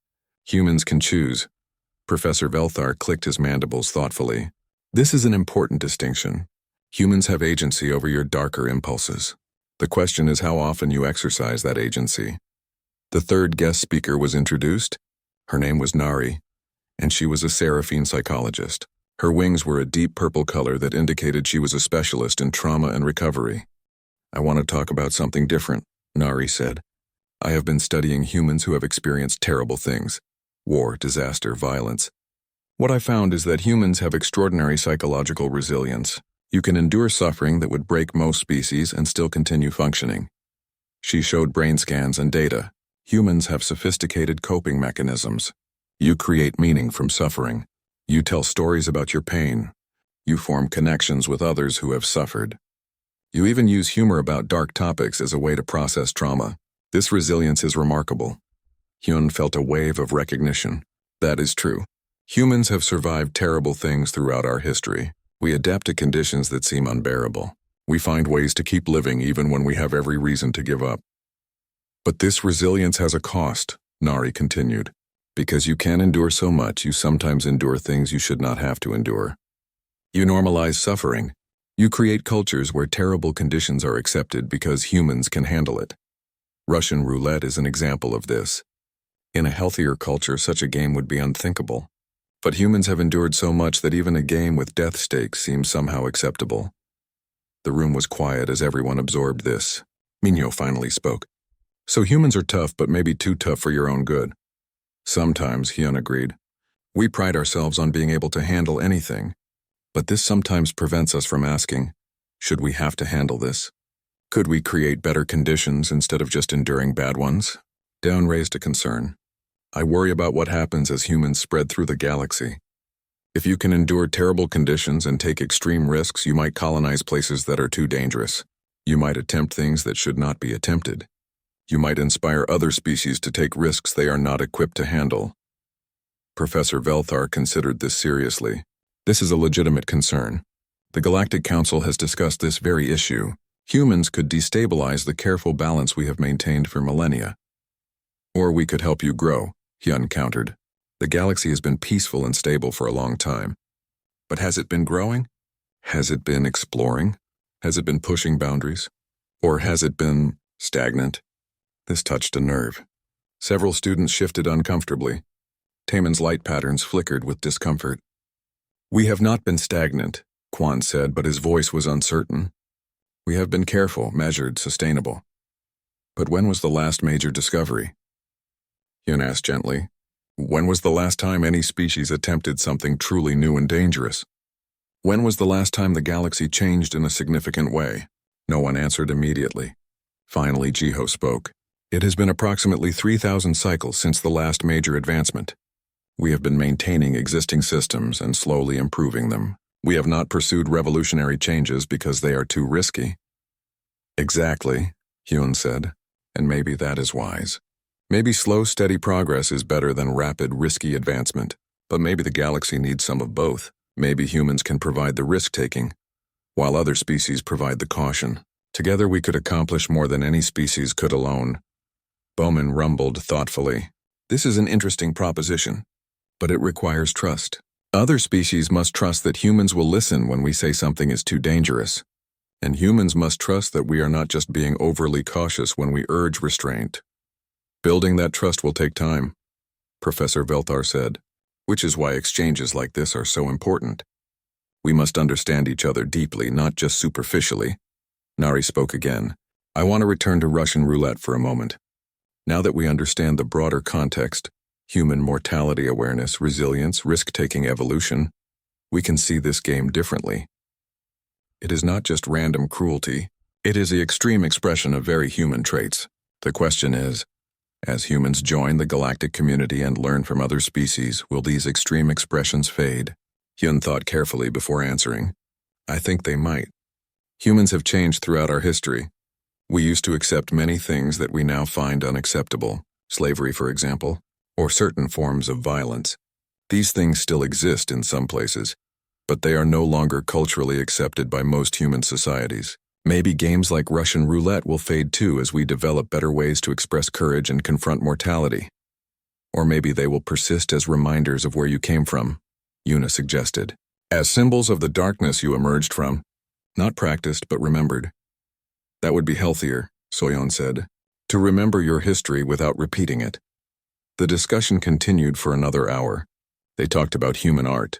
Humans can choose. Professor Velthar clicked his mandibles thoughtfully. This is an important distinction. Humans have agency over your darker impulses. The question is how often you exercise that agency. The third guest speaker was introduced. Her name was Nari, and she was a Seraphine psychologist. Her wings were a deep purple color that indicated she was a specialist in trauma and recovery. I want to talk about something different, Nari said. I have been studying humans who have experienced terrible things. War, disaster, violence. What I found is that humans have extraordinary psychological resilience. You can endure suffering that would break most species and still continue functioning. She showed brain scans and data. Humans have sophisticated coping mechanisms. You create meaning from suffering. You tell stories about your pain. You form connections with others who have suffered. You even use humor about dark topics as a way to process trauma. This resilience is remarkable. Hyun felt a wave of recognition. That is true. Humans have survived terrible things throughout our history. We adapt to conditions that seem unbearable. We find ways to keep living even when we have every reason to give up. But this resilience has a cost, Nari continued. Because you can endure so much, you sometimes endure things you should not have to endure. You normalize suffering. You create cultures where terrible conditions are accepted because humans can handle it. Russian roulette is an example of this. In a healthier culture, such a game would be unthinkable. But humans have endured so much that even a game with death stakes seems somehow acceptable. The room was quiet as everyone absorbed this. Minho finally spoke. So humans are tough, but maybe too tough for your own good. Sometimes, Hyun agreed. We pride ourselves on being able to handle anything. But this sometimes prevents us from asking, should we have to handle this? Could we create better conditions instead of just enduring bad ones? Down raised a concern. I worry about what happens as humans spread through the galaxy. If you can endure terrible conditions and take extreme risks, you might colonize places that are too dangerous. You might attempt things that should not be attempted. You might inspire other species to take risks they are not equipped to handle. Professor Velthar considered this seriously. This is a legitimate concern. The Galactic Council has discussed this very issue. Humans could destabilize the careful balance we have maintained for millennia. Or we could help you grow, Hyun countered. The galaxy has been peaceful and stable for a long time. But has it been growing? Has it been exploring? Has it been pushing boundaries? Or has it been stagnant? This touched a nerve. Several students shifted uncomfortably. Taemin's light patterns flickered with discomfort. We have not been stagnant, Quan said, but his voice was uncertain. We have been careful, measured, sustainable. But when was the last major discovery? Hyun asked gently. When was the last time any species attempted something truly new and dangerous? When was the last time the galaxy changed in a significant way? No one answered immediately. Finally, Jiho spoke. It has been approximately 3,000 cycles since the last major advancement. We have been maintaining existing systems and slowly improving them. We have not pursued revolutionary changes because they are too risky. Exactly, Hyun said, and maybe that is wise. Maybe slow, steady progress is better than rapid, risky advancement, but maybe the galaxy needs some of both. Maybe humans can provide the risk-taking, while other species provide the caution. Together we could accomplish more than any species could alone. Bowman rumbled thoughtfully. This is an interesting proposition, but it requires trust. Other species must trust that humans will listen when we say something is too dangerous. And humans must trust that we are not just being overly cautious when we urge restraint. Building that trust will take time, Professor Velthar said, which is why exchanges like this are so important. We must understand each other deeply, not just superficially. Nari spoke again. I want to return to Russian roulette for a moment. Now that we understand the broader context, human mortality awareness, resilience, risk-taking evolution, we can see this game differently. It is not just random cruelty, it is the extreme expression of very human traits. The question is, as humans join the galactic community and learn from other species, will these extreme expressions fade? Hyun thought carefully before answering. I think they might. Humans have changed throughout our history. We used to accept many things that we now find unacceptable, slavery, for example, or certain forms of violence. These things still exist in some places, but they are no longer culturally accepted by most human societies. Maybe games like Russian roulette will fade too as we develop better ways to express courage and confront mortality. Or maybe they will persist as reminders of where you came from, Yuna suggested. As symbols of the darkness you emerged from, not practiced but remembered. That would be healthier, Soyeon said, to remember your history without repeating it. The discussion continued for another hour. They talked about human art,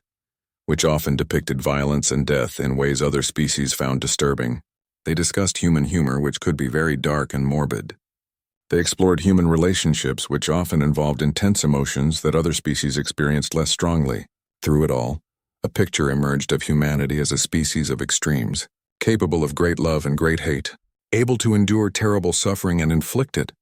which often depicted violence and death in ways other species found disturbing. They discussed human humor, which could be very dark and morbid. They explored human relationships, which often involved intense emotions that other species experienced less strongly. Through it all, a picture emerged of humanity as a species of extremes, capable of great love and great hate, able to endure terrible suffering and inflict it,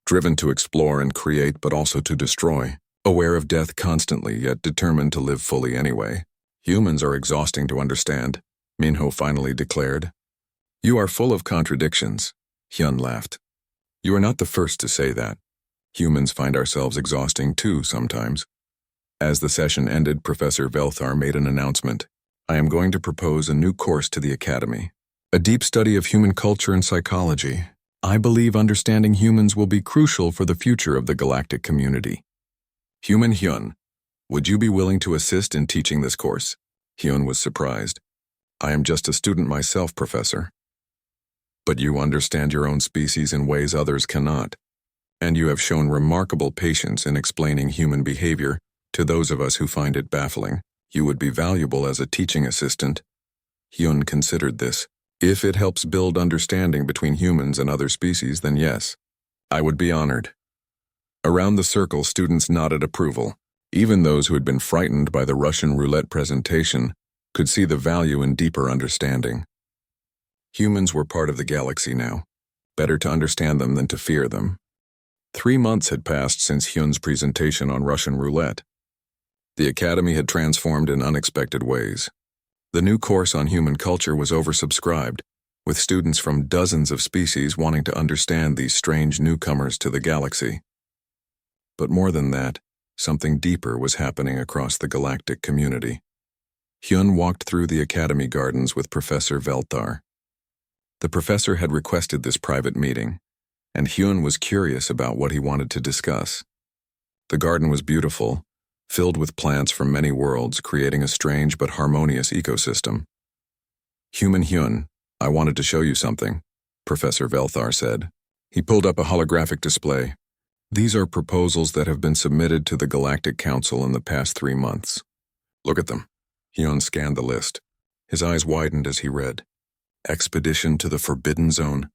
driven to explore and create but also to destroy, aware of death constantly yet determined to live fully anyway. Humans are exhausting to understand, Minho finally declared. You are full of contradictions, Hyun laughed. You are not the first to say that. Humans find ourselves exhausting too sometimes. As the session ended, Professor Velthar made an announcement. I am going to propose a new course to the Academy. A deep study of human culture and psychology. I believe understanding humans will be crucial for the future of the galactic community. Human Hyun, would you be willing to assist in teaching this course? Hyun was surprised. I am just a student myself, Professor. But you understand your own species in ways others cannot, and you have shown remarkable patience in explaining human behavior to those of us who find it baffling. You would be valuable as a teaching assistant. Hyun considered this. If it helps build understanding between humans and other species, then yes, I would be honored. Around the circle, students nodded approval. Even those who had been frightened by the Russian roulette presentation could see the value in deeper understanding. Humans were part of the galaxy now. Better to understand them than to fear them. 3 months had passed since Hyun's presentation on Russian roulette. The Academy had transformed in unexpected ways. The new course on human culture was oversubscribed, with students from dozens of species wanting to understand these strange newcomers to the galaxy. But more than that, something deeper was happening across the galactic community. Hyun walked through the Academy gardens with Professor Velthar. The professor had requested this private meeting, and Hyun was curious about what he wanted to discuss. The garden was beautiful, filled with plants from many worlds, creating a strange but harmonious ecosystem. "Human Hyun, I wanted to show you something," Professor Velthar said. He pulled up a holographic display. "These are proposals that have been submitted to the Galactic Council in the past 3 months. Look at them." Hyun scanned the list. His eyes widened as he read. Expedition to the Forbidden Zone.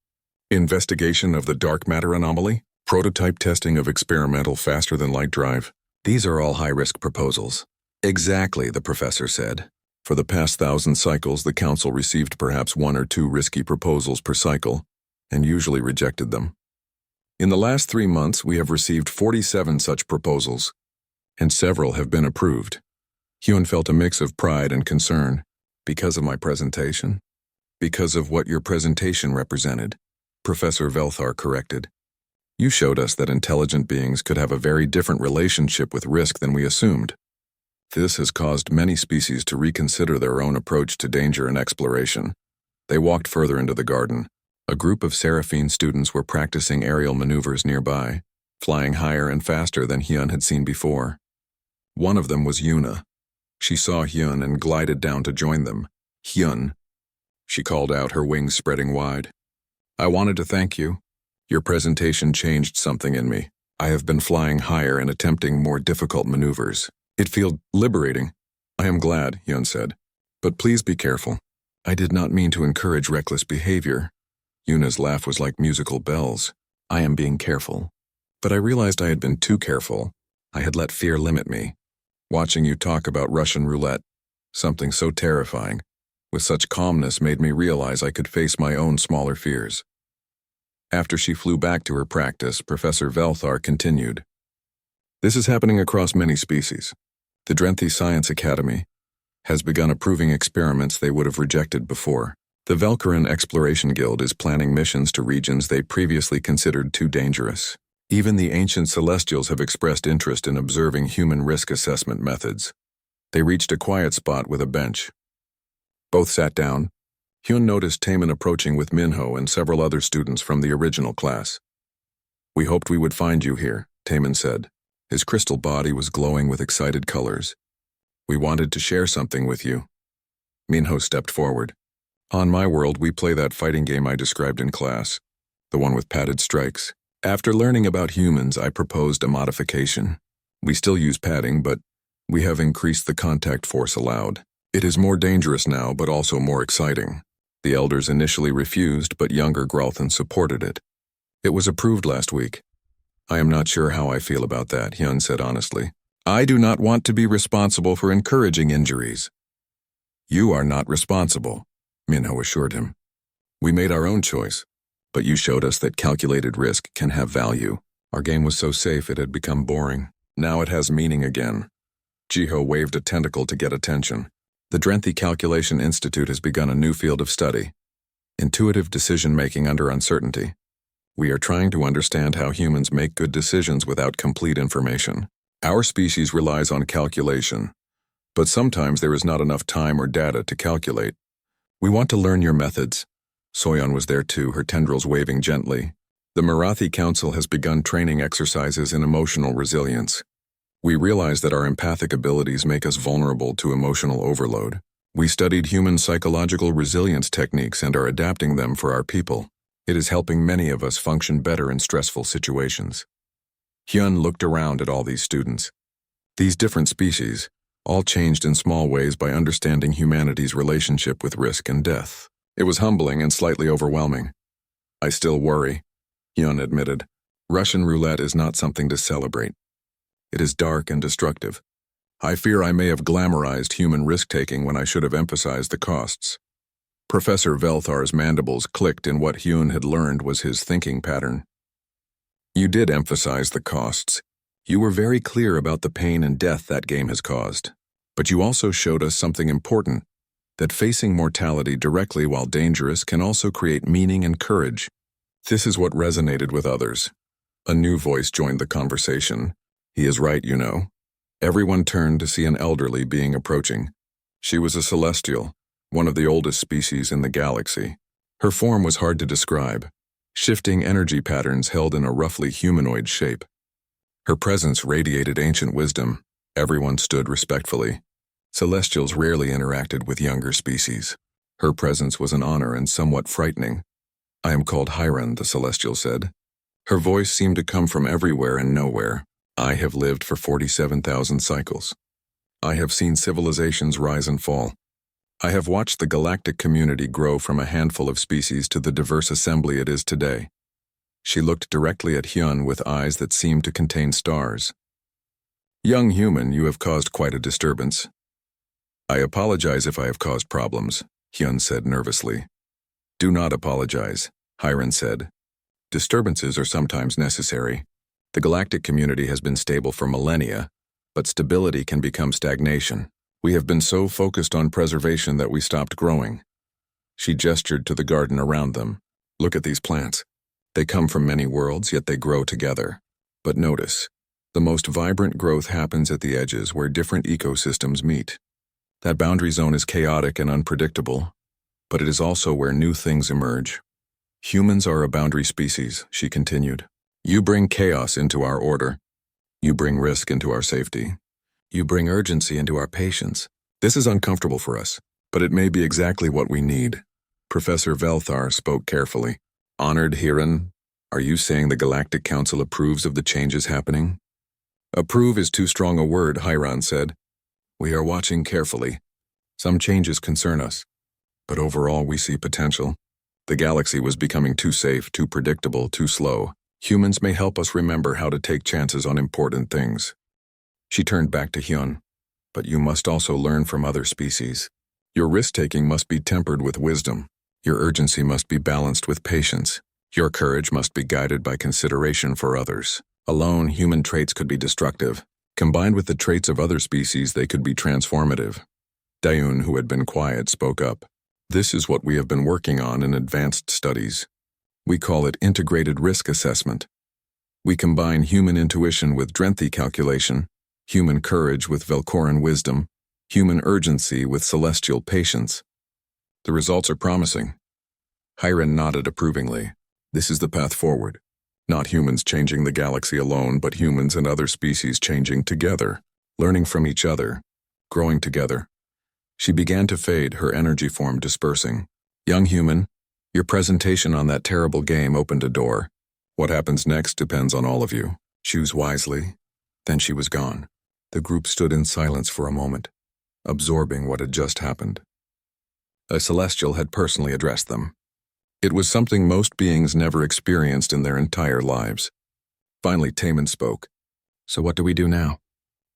Investigation of the dark matter anomaly. Prototype testing of experimental faster-than-light drive. These are all high-risk proposals. Exactly, the professor said. For the past 1,000 cycles, the council received perhaps 1 or 2 risky proposals per cycle, and usually rejected them. In the last 3 months, we have received 47 such proposals, and several have been approved. Hyun felt a mix of pride and concern. Because of my presentation? Because of what your presentation represented, Professor Velthar corrected. You showed us that intelligent beings could have a very different relationship with risk than we assumed. This has caused many species to reconsider their own approach to danger and exploration. They walked further into the garden. A group of Seraphine students were practicing aerial maneuvers nearby, flying higher and faster than Hyun had seen before. One of them was Yuna. She saw Hyun and glided down to join them. "Hyun," she called out, her wings spreading wide. "I wanted to thank you. Your presentation changed something in me. I have been flying higher and attempting more difficult maneuvers. It feels liberating." "I am glad," Hyun said. "But please be careful. I did not mean to encourage reckless behavior." Yuna's laugh was like musical bells. "I am being careful. But I realized I had been too careful. I had let fear limit me. Watching you talk about Russian roulette, something so terrifying, with such calmness made me realize I could face my own smaller fears." After she flew back to her practice, Professor Velthar continued. "This is happening across many species. The Drenthi Science Academy has begun approving experiments they would have rejected before. The Velkaran Exploration Guild is planning missions to regions they previously considered too dangerous. Even the ancient Celestials have expressed interest in observing human risk assessment methods." They reached a quiet spot with a bench. Both sat down. Hyun noticed Taemin approaching with Minho and several other students from the original class. "We hoped we would find you here," Taemin said. His crystal body was glowing with excited colors. "We wanted to share something with you." Minho stepped forward. "On my world, we play that fighting game I described in class, the one with padded strikes. After learning about humans, I proposed a modification. We still use padding, but we have increased the contact force allowed. It is more dangerous now, but also more exciting." The elders initially refused, but younger Gralthan supported it. "It was approved last week." "I am not sure how I feel about that," Hyun said honestly. "I do not want to be responsible for encouraging injuries." "You are not responsible," Minho assured him. "We made our own choice, but you showed us that calculated risk can have value. Our game was so safe it had become boring. Now it has meaning again." Jiho waved a tentacle to get attention. "The Drenthi Calculation Institute has begun a new field of study. Intuitive decision-making under uncertainty. We are trying to understand how humans make good decisions without complete information. Our species relies on calculation, but sometimes there is not enough time or data to calculate. We want to learn your methods." Soyeon was there too, her tendrils waving gently. "The Marathi Council has begun training exercises in emotional resilience. We realize that our empathic abilities make us vulnerable to emotional overload. We studied human psychological resilience techniques and are adapting them for our people. It is helping many of us function better in stressful situations." Hyun looked around at all these students. These different species, all changed in small ways by understanding humanity's relationship with risk and death. It was humbling and slightly overwhelming. "I still worry," Hyun admitted. "Russian roulette is not something to celebrate. It is dark and destructive. I fear I may have glamorized human risk-taking when I should have emphasized the costs. Professor Velthar's mandibles clicked in what Hyun had learned was his thinking pattern. You did emphasize the costs. You were very clear about the pain and death that game has caused. But you also showed us something important, that facing mortality directly while dangerous can also create meaning and courage. This is what resonated with others. A new voice joined the conversation. He is right, you know. Everyone turned to see an elderly being approaching. She was a celestial, one of the oldest species in the galaxy. Her form was hard to describe, shifting energy patterns held in a roughly humanoid shape. Her presence radiated ancient wisdom. Everyone stood respectfully. Celestials rarely interacted with younger species. Her presence was an honor and somewhat frightening. I am called Hiran, the Celestial said. Her voice seemed to come from everywhere and nowhere. I have lived for 47,000 cycles. I have seen civilizations rise and fall. I have watched the galactic community grow from a handful of species to the diverse assembly it is today. She looked directly at Hyun with eyes that seemed to contain stars. Young human, you have caused quite a disturbance. I apologize if I have caused problems, Hyun said nervously. Do not apologize, Hiran said. Disturbances are sometimes necessary. The galactic community has been stable for millennia, but stability can become stagnation. We have been so focused on preservation that we stopped growing. She gestured to the garden around them. Look at these plants. They come from many worlds, yet they grow together. But notice, the most vibrant growth happens at the edges where different ecosystems meet. That boundary zone is chaotic and unpredictable, but it is also where new things emerge. Humans are a boundary species, she continued. You bring chaos into our order. You bring risk into our safety. You bring urgency into our patience. This is uncomfortable for us, but it may be exactly what we need. Professor Velthar spoke carefully. Honored Hiran, are you saying the Galactic Council approves of the changes happening? Approve is too strong a word, Hiran said. We are watching carefully. Some changes concern us, but overall we see potential. The galaxy was becoming too safe, too predictable, too slow. Humans may help us remember how to take chances on important things. She turned back to Hyun. But you must also learn from other species. Your risk-taking must be tempered with wisdom. Your urgency must be balanced with patience. Your courage must be guided by consideration for others. Alone, human traits could be destructive. Combined with the traits of other species, they could be transformative. Dayun, who had been quiet, spoke up. This is what we have been working on in advanced studies. We call it integrated risk assessment. We combine human intuition with Drenthi calculation, human courage with Velcoran wisdom, human urgency with celestial patience. The results are promising. Hiran nodded approvingly. This is the path forward. Not humans changing the galaxy alone, but humans and other species changing together, learning from each other, growing together. She began to fade, her energy form dispersing. Young human, your presentation on that terrible game opened a door. What happens next depends on all of you. Choose wisely. Then she was gone. The group stood in silence for a moment, absorbing what had just happened. A celestial had personally addressed them. It was something most beings never experienced in their entire lives. Finally, Taman spoke. So what do we do now?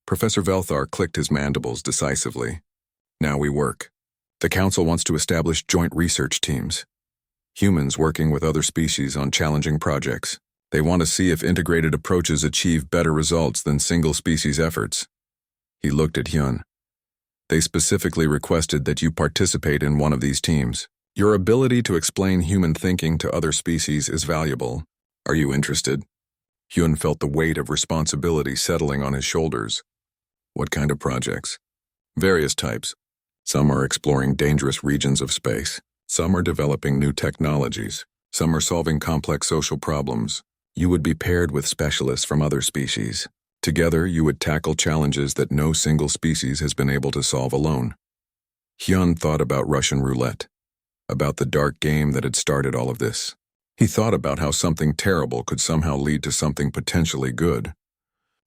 Professor Velthar clicked his mandibles decisively. Now we work. The Council wants to establish joint research teams. Humans working with other species on challenging projects. They want to see if integrated approaches achieve better results than single-species efforts. He looked at Hyun. They specifically requested that you participate in one of these teams. Your ability to explain human thinking to other species is valuable. Are you interested? Hyun felt the weight of responsibility settling on his shoulders. What kind of projects? Various types. Some are exploring dangerous regions of space. Some are developing new technologies. Some are solving complex social problems. You would be paired with specialists from other species. Together, you would tackle challenges that no single species has been able to solve alone. Hyun thought about Russian roulette, about the dark game that had started all of this. He thought about how something terrible could somehow lead to something potentially good.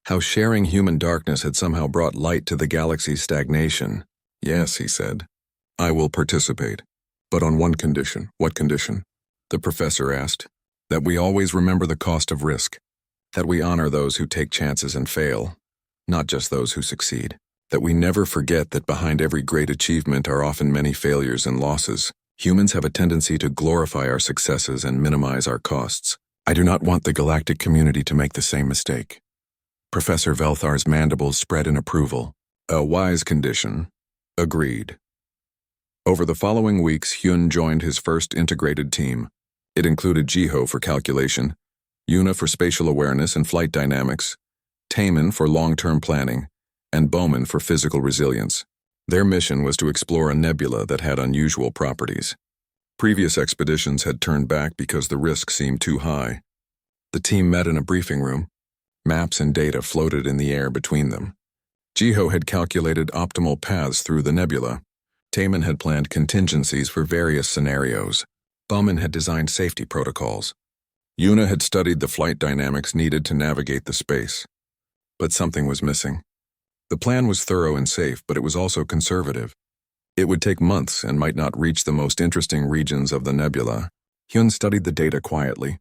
How sharing human darkness had somehow brought light to the galaxy's stagnation. Yes, he said. I will participate. But on one condition. What condition? The professor asked. That we always remember the cost of risk. That we honor those who take chances and fail, not just those who succeed. That we never forget that behind every great achievement are often many failures and losses. Humans have a tendency to glorify our successes and minimize our costs. I do not want the galactic community to make the same mistake. Professor Velthar's mandibles spread in approval. A wise condition. Agreed. Over the following weeks, Hyun joined his first integrated team. It included Jiho for calculation, Yuna for spatial awareness and flight dynamics, Taemin for long-term planning, and Bowman for physical resilience. Their mission was to explore a nebula that had unusual properties. Previous expeditions had turned back because the risk seemed too high. The team met in a briefing room. Maps and data floated in the air between them. Jiho had calculated optimal paths through the nebula. Taemin had planned contingencies for various scenarios. Bowman had designed safety protocols. Yuna had studied the flight dynamics needed to navigate the space. But something was missing. The plan was thorough and safe, but it was also conservative. It would take months and might not reach the most interesting regions of the nebula. Hyun studied the data quietly.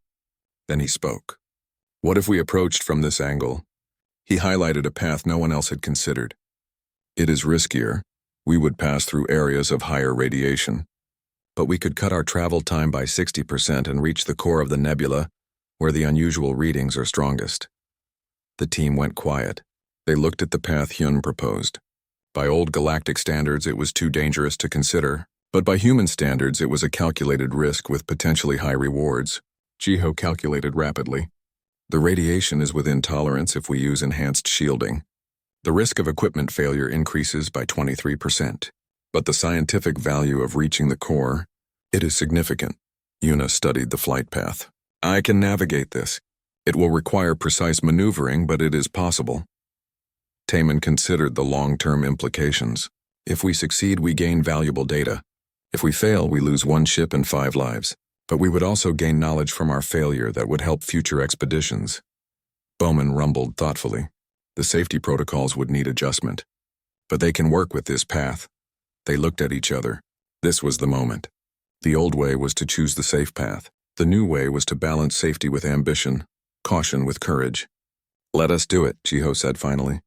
Then he spoke. What if we approached from this angle? He highlighted a path no one else had considered. It is riskier. We would pass through areas of higher radiation. But we could cut our travel time by 60% and reach the core of the nebula, where the unusual readings are strongest. The team went quiet. They looked at the path Hyun proposed. By old galactic standards, it was too dangerous to consider, but by human standards, it was a calculated risk with potentially high rewards. Jiho calculated rapidly. The radiation is within tolerance if we use enhanced shielding. The risk of equipment failure increases by 23%. But the scientific value of reaching the core, it is significant. Yuna studied the flight path. I can navigate this. It will require precise maneuvering, but it is possible. Taemin considered the long-term implications. If we succeed, we gain valuable data. If we fail, we lose 1 ship and 5 lives. But we would also gain knowledge from our failure that would help future expeditions. Bowman rumbled thoughtfully. The safety protocols would need adjustment. But they can work with this path. They looked at each other. This was the moment. The old way was to choose the safe path. The new way was to balance safety with ambition, caution with courage. Let us do it, Jiho said finally.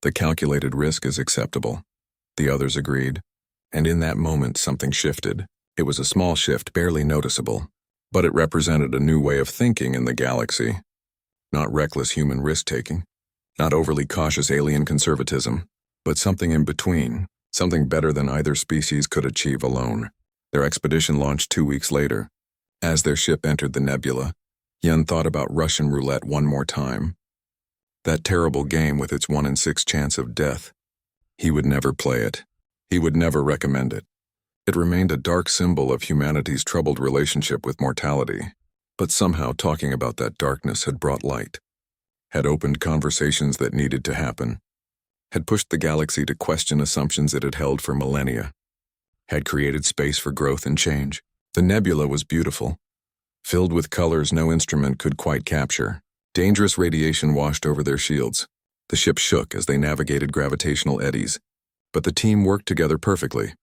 The calculated risk is acceptable. The others agreed. And in that moment, something shifted. It was a small shift, barely noticeable. But it represented a new way of thinking in the galaxy. Not reckless human risk-taking. Not overly cautious alien conservatism. But something in between. Something better than either species could achieve alone. Their expedition launched 2 weeks later. As their ship entered the nebula, Hyun thought about Russian roulette one more time. That terrible game with its 1 in 6 chance of death. He would never play it. He would never recommend it. It remained a dark symbol of humanity's troubled relationship with mortality. But somehow talking about that darkness had brought light. Had opened conversations that needed to happen. Had pushed the galaxy to question assumptions it had held for millennia. Had created space for growth and change. The nebula was beautiful. Filled with colors no instrument could quite capture. Dangerous radiation washed over their shields. The ship shook as they navigated gravitational eddies. But the team worked together perfectly,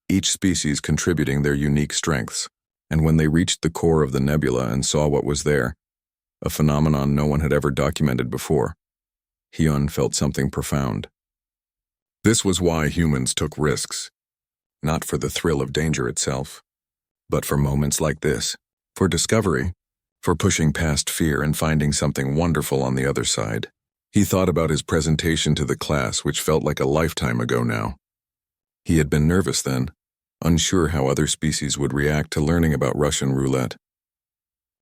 each species contributing their unique strengths. And when they reached the core of the nebula and saw what was there, a phenomenon no one had ever documented before, Hyun felt something profound. This was why humans took risks. Not for the thrill of danger itself, but for moments like this, for discovery, for pushing past fear and finding something wonderful on the other side. He thought about his presentation to the class, which felt like a lifetime ago now. He had been nervous then, unsure how other species would react to learning about Russian roulette.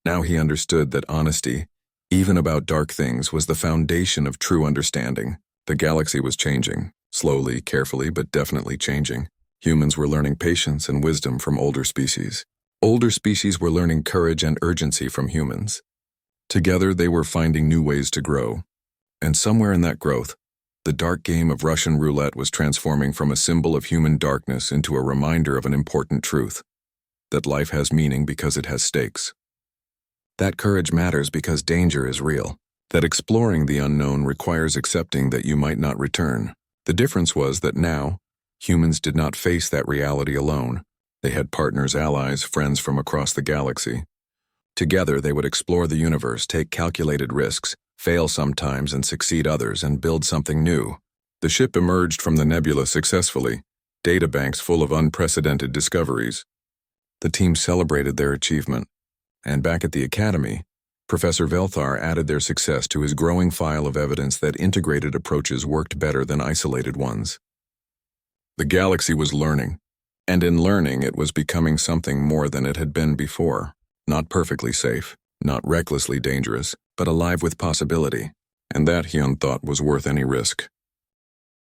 Now he understood that honesty, even about dark things, was the foundation of true understanding. The galaxy was changing, slowly, carefully, but definitely changing. Humans were learning patience and wisdom from older species. Older species were learning courage and urgency from humans. Together, they were finding new ways to grow. And somewhere in that growth, the dark game of Russian roulette was transforming from a symbol of human darkness into a reminder of an important truth, that life has meaning because it has stakes. That courage matters because danger is real, that exploring the unknown requires accepting that you might not return. The difference was that now, humans did not face that reality alone. They had partners, allies, friends from across the galaxy. Together, they would explore the universe, take calculated risks, fail sometimes and succeed others, and build something new. The ship emerged from the nebula successfully, databanks full of unprecedented discoveries. The team celebrated their achievement, and back at the Academy, Professor Velthar added their success to his growing file of evidence that integrated approaches worked better than isolated ones. The galaxy was learning, and in learning it was becoming something more than it had been before. Not perfectly safe, not recklessly dangerous, but alive with possibility, and that Hyun thought was worth any risk.